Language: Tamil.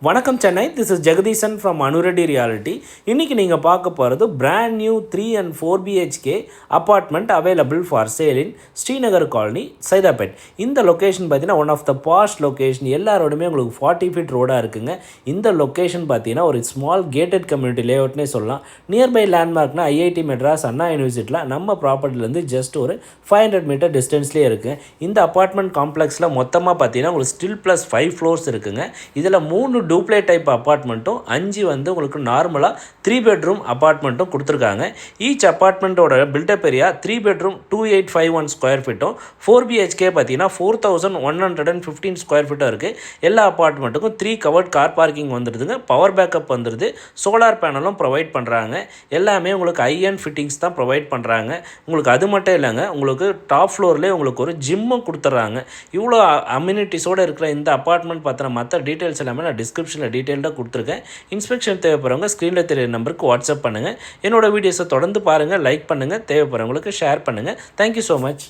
வணக்கம் Chennai, this is Jagadeesan from Anureddy reality. இன்றைக்கி நீங்கள் பார்க்க போகிறது brand new 3 and 4 BHK apartment available for sale in Srinagar colony, Saidapet. இந்த லொக்கேஷன் பார்த்தீங்கன்னா one of the best location. எல்லாரோடுமே உங்களுக்கு 40 feet ரோடாக இருக்குங்க. இந்த லொக்கேஷன் பார்த்தீங்கன்னா ஒரு ஸ்மால் கேட்டட் கம்யூனிட்டி லேஅவுட்னே சொல்லலாம். நியர்பை லேண்ட்மார்க்னா IIT மெட்ராஸ், அண்ணா யூனிவர்சிட்டியில் நம்ம ப்ராப்பர்ட்டிலேருந்து ஜஸ்ட் ஒரு 500 meter டிஸ்டன்ஸ்லேயே இருக்குது. இந்த அப்பார்ட்மெண்ட் காம்ப்ளெக்ஸில் மொத்தமாக பார்த்தீங்கன்னா உங்களுக்கு ஸ்டில் ப்ளஸ் 5 floors இருக்குங்க. இதில் 3 டூப்ளே டைப் அப்பார்ட்மெண்ட்டும் 5 வந்து உங்களுக்கு நார்மலாக 3 bedroom அப்பார்ட்மெண்ட்டும் கொடுத்துருக்காங்க. ஈச் அப்பார்ட்மெண்ட்டோட பில்டப் ஏரியா 3 bedroom 2851 ஸ்கொயர் ஃபீட்டும் 4 BHK பார்த்தீங்கன்னா 4115 ஸ்கொயர் ஃபீட்டும் இருக்குது. எல்லா அப்பார்ட்மெண்ட்டுக்கும் 3 covered கார் பார்க்கிங் வந்துடுதுங்க. பவர் பேக்கப் வந்துடுது. சோலார் பேனலும் ப்ரொவைட் பண்ணுறாங்க. எல்லாமே உங்களுக்கு ஐஎன் ஃபிட்டிங்ஸ் தான் ப்ரொவைட் பண்ணுறாங்க. உங்களுக்கு அது மட்டும் இல்லைங்க, உங்களுக்கு டாப் ஃப்ளோர்லேயே உங்களுக்கு ஒரு ஜிம்மும் கொடுத்துட்றாங்க. இவ்வளோ அம்யூனிட்டிஸோடு இருக்கிற இந்த அப்பார்ட்மெண்ட் பார்த்தின மற்ற டீட்டெயில்ஸ் எல்லாமே நான் டிஸ்கிரிப்ஷனில் டீட்டெயில்டாக கொடுத்துருக்கேன். இன்ஸ்பெக்ஷன் தேவைப்படுறவங்க ஸ்க்ரீனில் தெரிய நம்பருக்கு வாட்ஸ்அப் பண்ணுங்கள். என்னோடய வீடியோஸை தொடர்ந்து பாருங்கள், லைக் பண்ணுங்கள், தேவைப்படுறவங்களுக்கு ஷேர் பண்ணுங்கள். Thank you so much.